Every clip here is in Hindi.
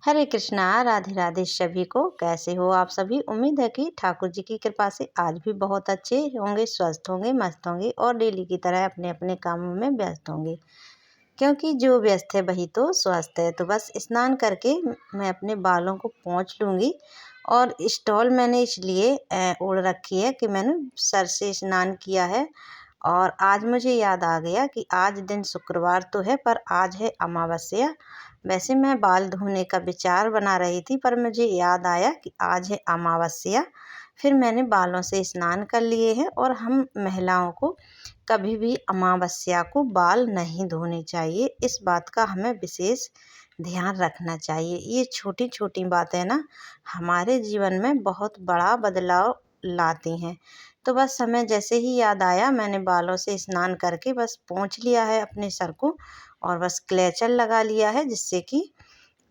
हरे कृष्णा, राधे राधे सभी को। कैसे हो आप सभी? उम्मीद है कि ठाकुर जी की कृपा से आज भी बहुत अच्छे होंगे, स्वस्थ होंगे, मस्त होंगे और डेली की तरह अपने अपने कामों में व्यस्त होंगे, क्योंकि जो व्यस्त है वही तो स्वस्थ है। तो बस स्नान करके मैं अपने बालों को पोंछ लूँगी। और स्टॉल मैंने इसलिए ओढ़ रखी है कि मैंने सर से स्नान किया है। और आज मुझे याद आ गया कि आज दिन शुक्रवार तो है, पर आज है अमावस्या। वैसे मैं बाल धोने का विचार बना रही थी, पर मुझे याद आया कि आज है अमावस्या। फिर मैंने बालों से स्नान कर लिए हैं। और हम महिलाओं को कभी भी अमावस्या को बाल नहीं धोने चाहिए, इस बात का हमें विशेष ध्यान रखना चाहिए। ये छोटी छोटी बातें ना हमारे जीवन में बहुत बड़ा बदलाव लाती हैं। तो बस हमें जैसे ही याद आया, मैंने बालों से स्नान करके बस पोंछ लिया है अपने सर को। और बस क्लेचर लगा लिया है जिससे कि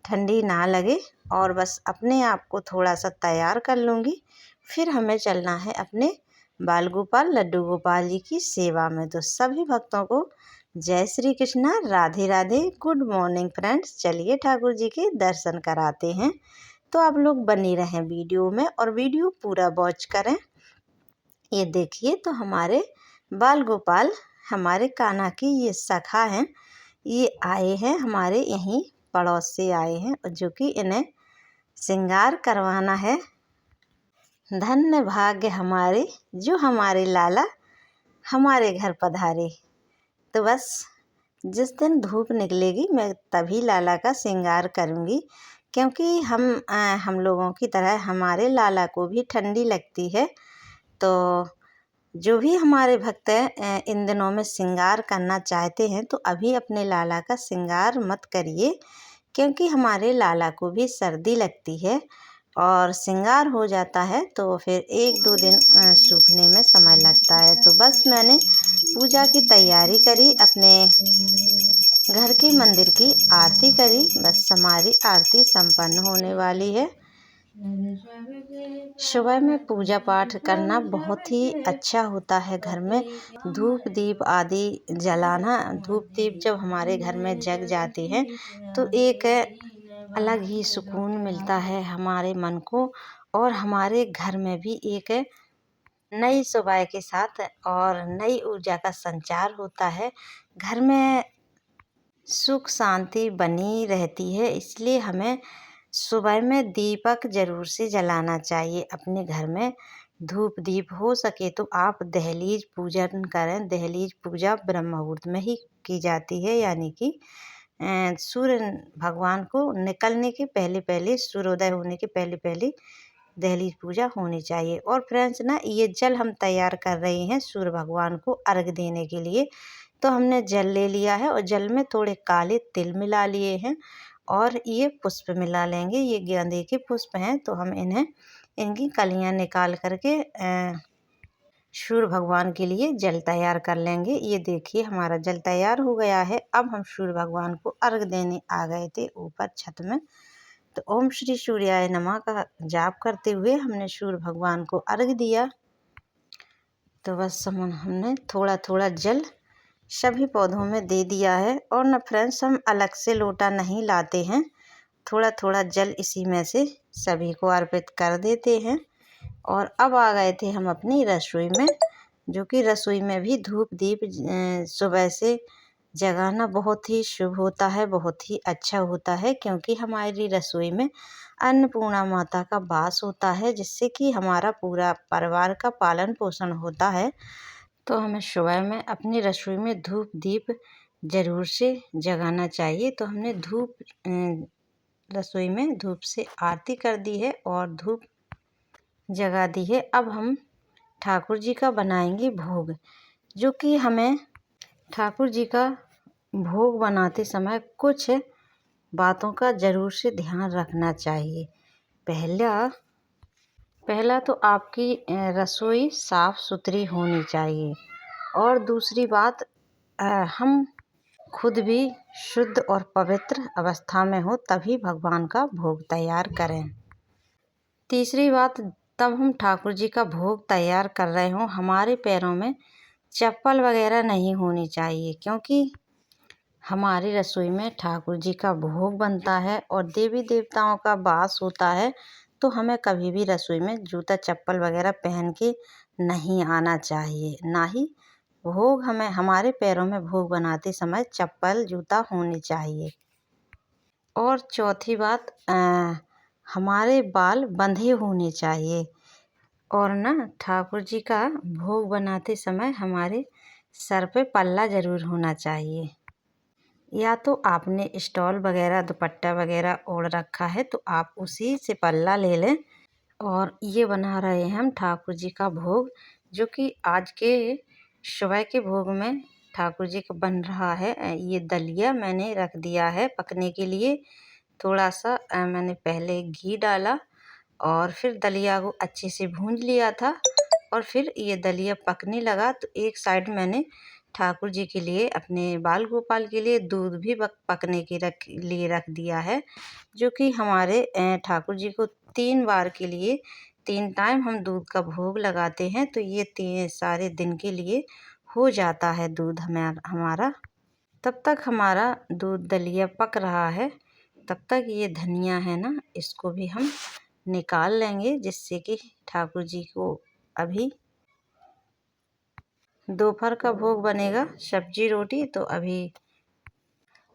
ठंडी ना लगे। और बस अपने आप को थोड़ा सा तैयार कर लूँगी। फिर हमें चलना है अपने बाल गोपाल लड्डू गोपाल जी की सेवा में। तो सभी भक्तों को जय Shri Krishna, Radhe Radhe, good morning friends. चलिए ठाकुर जी के दर्शन कराते हैं। तो आप लोग बने रहें वीडियो में और वीडियो पूरा वॉच करें। ये देखिए, तो हमारे बाल गोपाल, हमारे कान्हा की ये सखा हैं। ये आए हैं हमारे यहीं पड़ोस से आए हैं, जो कि इन्हें श्रृंगार करवाना है। धन्य भाग्य हमारे, जो हमारे लाला हमारे घर पधारे। तो बस जिस दिन धूप निकलेगी मैं तभी लाला का श्रृंगार करूँगी, क्योंकि हम लोगों की तरह हमारे लाला को भी ठंडी लगती है। तो जो भी हमारे भक्त इन दिनों में श्रृंगार करना चाहते हैं, तो अभी अपने लाला का श्रृंगार मत करिए, क्योंकि हमारे लाला को भी सर्दी लगती है और श्रृंगार हो जाता है तो फिर 1-2 दिन सूखने में समय लगता है। तो बस मैंने पूजा की तैयारी करी, अपने घर के मंदिर की आरती करी। बस हमारी आरती संपन्न होने वाली है। सुबह में पूजा पाठ करना बहुत ही अच्छा होता है। घर में धूप दीप आदि जलाना, धूप दीप जब हमारे घर में जग जाते हैं तो एक अलग ही सुकून मिलता है हमारे मन को। और हमारे घर में भी एक नई सुबह के साथ और नई ऊर्जा का संचार होता है। घर में सुख शांति बनी रहती है, इसलिए हमें सुबह में दीपक जरूर से जलाना चाहिए अपने घर में। धूप दीप हो सके तो आप दहलीज पूजन करें। दहलीज पूजा ब्रह्म मुहूर्त में ही की जाती है, यानी कि सूर्य भगवान को निकलने के पहले पहले, सूर्योदय होने के पहले पहले दहलीज पूजा होनी चाहिए। और फ्रेंड्स ना, ये जल हम तैयार कर रहे हैं सूर्य भगवान को अर्घ देने के लिए। तो हमने जल ले लिया है और जल में थोड़े काले तिल मिला लिए हैं और ये पुष्प मिला लेंगे। ये गेंदे के पुष्प हैं, तो हम इनकी कलियां निकाल करके सूर्य भगवान के लिए जल तैयार कर लेंगे। ये देखिए, हमारा जल तैयार हो गया है। अब हम सूर्य भगवान को अर्घ देने आ गए थे ऊपर छत में। तो ओम श्री सूर्याय नमः का जाप करते हुए हमने सूर्य भगवान को अर्घ दिया। तो बस हमने थोड़ा थोड़ा जल सभी पौधों में दे दिया है। और न फ्रेंड्स, हम अलग से लोटा नहीं लाते हैं, थोड़ा थोड़ा जल इसी में से सभी को अर्पित कर देते हैं। और अब आ गए थे हम अपनी रसोई में, जो कि रसोई में भी धूप दीप सुबह से जगाना बहुत ही शुभ होता है, बहुत ही अच्छा होता है, क्योंकि हमारी रसोई में अन्नपूर्णा माता का वास होता है, जिससे कि हमारा पूरा परिवार का पालन पोषण होता है। तो हमें सुबह में अपनी रसोई में धूप दीप जरूर से जगाना चाहिए। तो हमने रसोई में धूप से आरती कर दी है और धूप जगा दी है। अब हम ठाकुर जी का बनाएंगे भोग, जो कि हमें ठाकुर जी का भोग बनाते समय कुछ बातों का जरूर से ध्यान रखना चाहिए। पहला तो आपकी रसोई साफ सुथरी होनी चाहिए। और दूसरी बात, हम खुद भी शुद्ध और पवित्र अवस्था में हो तभी भगवान का भोग तैयार करें। तीसरी बात, तब हम ठाकुर जी का भोग तैयार कर रहे हों, हमारे पैरों में चप्पल वगैरह नहीं होनी चाहिए, क्योंकि हमारी रसोई में ठाकुर जी का भोग बनता है और देवी देवताओं का वास होता है, तो हमें कभी भी रसोई में जूता चप्पल वगैरह पहन के नहीं आना चाहिए। ना ही भोग हमें हमारे पैरों में भोग बनाते समय चप्पल जूता होने चाहिए। और चौथी बात, हमारे बाल बंधे होने चाहिए। और ना ठाकुर जी का भोग बनाते समय हमारे सर पे पल्ला ज़रूर होना चाहिए। या तो आपने स्टॉल वगैरह दुपट्टा वगैरह ओढ़ रखा है तो आप उसी से पल्ला ले लें। और ये बना रहे हैं हम ठाकुर जी का भोग, जो कि आज के सुबह के भोग में ठाकुर जी का बन रहा है। ये दलिया मैंने रख दिया है पकने के लिए। थोड़ा सा मैंने पहले घी डाला और फिर दलिया को अच्छे से भूंज लिया था। और फिर ये दलिया पकने लगा तो एक साइड मैंने ठाकुर जी के लिए, अपने बाल गोपाल के लिए दूध भी पकने के लिए रख दिया है, जो कि हमारे ठाकुर जी को 3 बार के लिए 3 टाइम हम दूध का भोग लगाते हैं, तो ये 3 सारे दिन के लिए हो जाता है दूध हमारा। तब तक हमारा दूध दलिया पक रहा है, तब तक ये धनिया है ना, इसको भी हम निकाल लेंगे, जिससे कि ठाकुर जी को अभी दोपहर का भोग बनेगा सब्जी रोटी। तो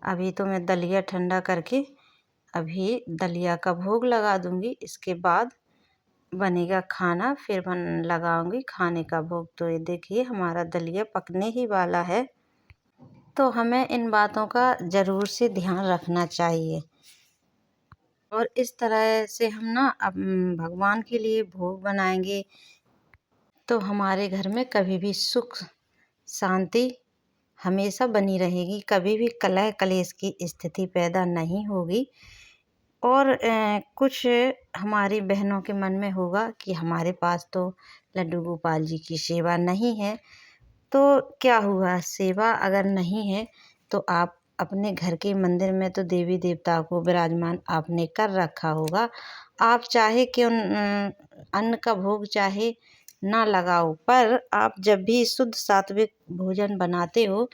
अभी तो मैं दलिया ठंडा करके अभी दलिया का भोग लगा दूंगी। इसके बाद बनेगा खाना, फिर लगाऊंगी खाने का भोग। तो ये देखिए हमारा दलिया पकने ही वाला है। तो हमें इन बातों का ज़रूर से ध्यान रखना चाहिए। और इस तरह से हम ना अब भगवान के लिए भोग बनाएंगे तो हमारे घर में कभी भी सुख शांति हमेशा बनी रहेगी, कभी भी कलह कलेश की स्थिति पैदा नहीं होगी। और कुछ हमारी बहनों के मन में होगा कि हमारे पास तो लड्डू गोपाल जी की सेवा नहीं है। तो क्या हुआ, सेवा अगर नहीं है तो आप अपने घर के मंदिर में तो देवी देवता को विराजमान आपने कर रखा होगा। आप चाहे क्यों अन्न का भोग चाहे ना लगाओ, पर आप जब भी शुद्ध सात्विक भोजन बनाते हो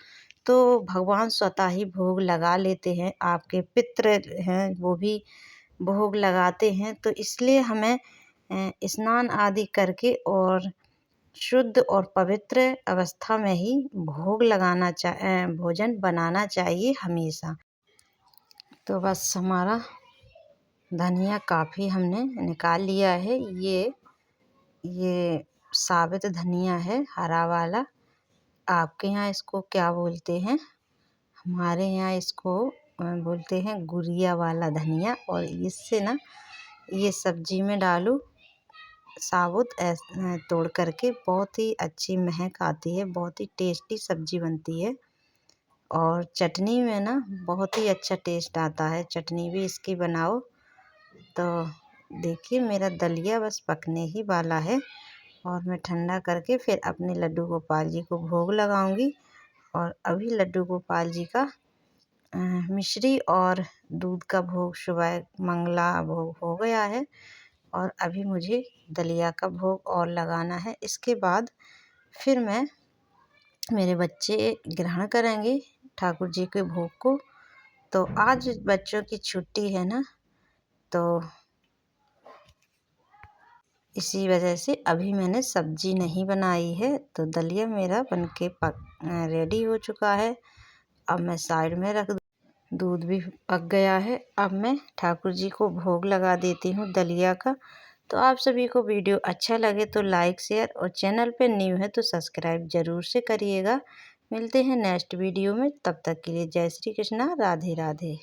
तो भगवान स्वतः ही भोग लगा लेते हैं। आपके पितृ हैं वो भी भोग लगाते हैं। तो इसलिए हमें स्नान आदि करके और शुद्ध और पवित्र अवस्था में ही भोग भोजन बनाना चाहिए हमेशा। तो बस हमारा धनिया काफ़ी हमने निकाल लिया है। ये साबित धनिया है, हरा वाला। आपके यहाँ इसको क्या बोलते हैं? हमारे यहाँ इसको बोलते हैं गुरिया वाला धनिया। और इससे ना ये सब्जी में डालो साबुत तोड़ करके, बहुत ही अच्छी महक आती है, बहुत ही टेस्टी सब्जी बनती है। और चटनी में ना बहुत ही अच्छा टेस्ट आता है, चटनी भी इसकी बनाओ। तो देखिए मेरा दलिया बस पकने ही वाला है और मैं ठंडा करके फिर अपने लड्डू गोपाल जी को भोग लगाऊंगी। और अभी लड्डू गोपाल जी का मिश्री और दूध का भोग सुबह मंगला भोग हो गया है और अभी मुझे दलिया का भोग और लगाना है। इसके बाद फिर मेरे बच्चे ग्रहण करेंगे ठाकुर जी के भोग को। तो आज बच्चों की छुट्टी है ना, तो इसी वजह से अभी मैंने सब्जी नहीं बनाई है। तो दलिया मेरा बनके रेडी हो चुका है। अब मैं साइड में रख, दूध भी पक गया है। अब मैं ठाकुर जी को भोग लगा देती हूँ दलिया का। तो आप सभी को वीडियो अच्छा लगे तो लाइक शेयर और चैनल पे न्यू है तो सब्सक्राइब ज़रूर से करिएगा। मिलते हैं नेक्स्ट वीडियो में, तब तक के लिए जय श्री कृष्णा, राधे राधे।